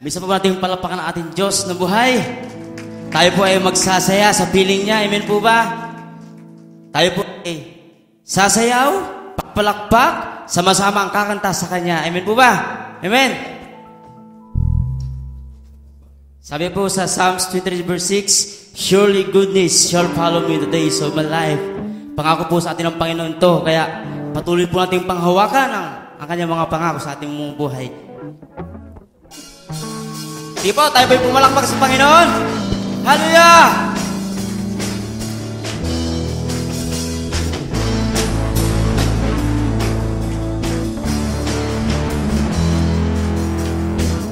Misa pa ba natin palapakan ang ating Diyos na buhay? Tayo po ay magsasaya sa piling niya. Amen po ba? Tayo po ay sasayaw, papalakpak, sama-sama ang kakanta sa Kanya. Amen po ba? Amen. Sabi po sa Psalms 23 verse 6, surely goodness shall follow me the days of my life. Pangako po sa atin ng Panginoon to. Kaya patuloy po natin panghawakan ang Kanyang mga pangako sa ating mga buhay. Sige po, tayo po'y pumalakpak sa Panginoon. Hallelujah!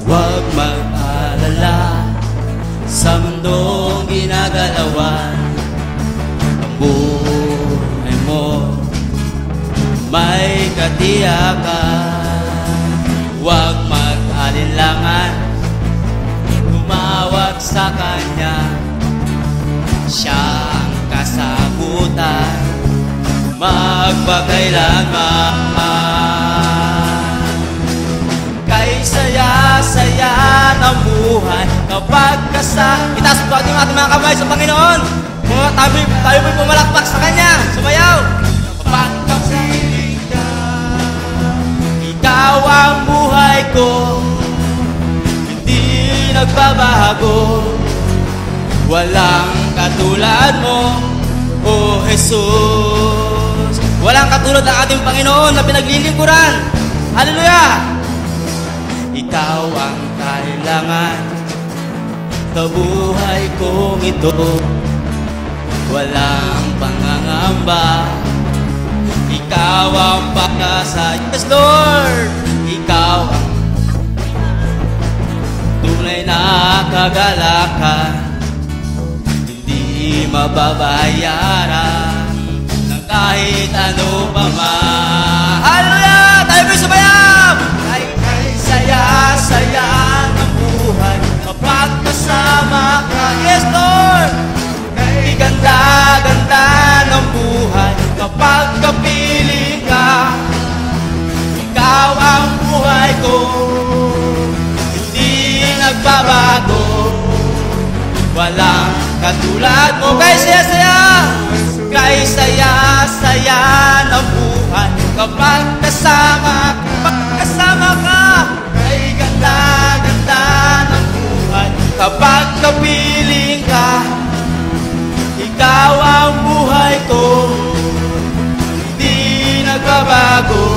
Huwag mag-alala sa mundong ginagalawan. Ang buhay mo may katiyakan. Huwag mag-alinlangan, tumawag sa Kanya. Siyang kasagutan magpakailanman. Kay saya-saya ng buhay kapag itaas po ating mga kamay sa Panginoon. Tayo po'y pumalakpak sa Kanya. Sumayaw. Kapag kapiling ka, ikaw ang buhay ko, hindi nagbabago. Walang katulad mo, O Jesus. Walang katulad ang ating Panginoon na pinaglilingkuran. Hallelujah! Ikaw ang kailangan sa buhay kong ito. Walang pangangamba, ikaw ang pagkasa. Yes, Lord! Ikaw ang tunay na kagalakan, hindi mababayaran ng kahit ano pa man. Hallelujah! Tayo po'y sumayaw! Ay saya-saya ng buhay kapag kasama ka. Yes, Lord! Ay ganda-ganda ng buhay kapag kapiling ka. Ikaw ang buhay ko, nagbabago, walang katulad mo. Kay saya-saya, kay saya-saya ng buhay kapag kasama ka. Kay ganda-ganda ng buhay kapag kapiling ka. Ikaw ang buhay ko, hindi nagbabago,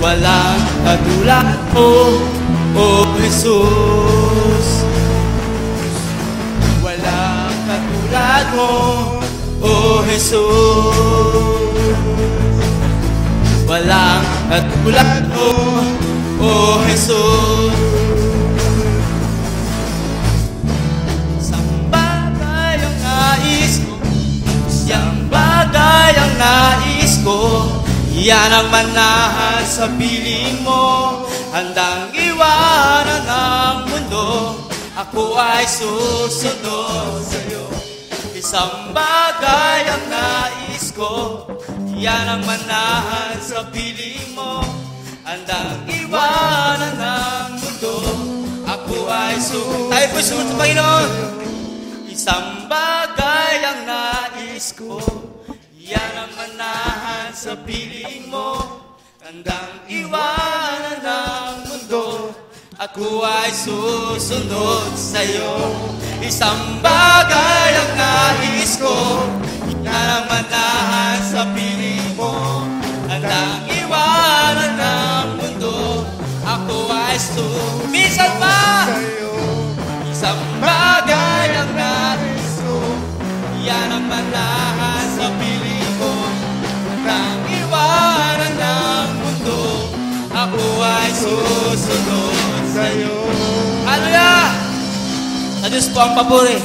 walang katulad mo, O Jesus. Walang katulad mo, O Jesus. Walang katulad mo, O Jesus. Isang bagay ang nais ko, isang bagay ang nais ko, yan ang manahan sa piling mo. Handang iwanan ang mundo, ako ay susunod sa'yo. Isang bagay ang nais ko, yan ang manahan sa piling mo. Handang iwanan ang mundo, ako ay susunod. Tayo po'y sumunod sa Panginoon. Isang bagay ang nais ko, yan ang manahan sa piling mo. Handang iwanan ang mundo, ako ay susunod sa'yo. Isang bagay ang nais ko, yan ang manahan sa piling mo. Handang iwanan ang mundo, ako ay minsan pa. Isang bagay ang nais ko, yan ang manahan sa piling mo. Handang iwanan ang mundo, ako ay susunod sa'yo. Hallelujah! Sa Diyos po ang papuri.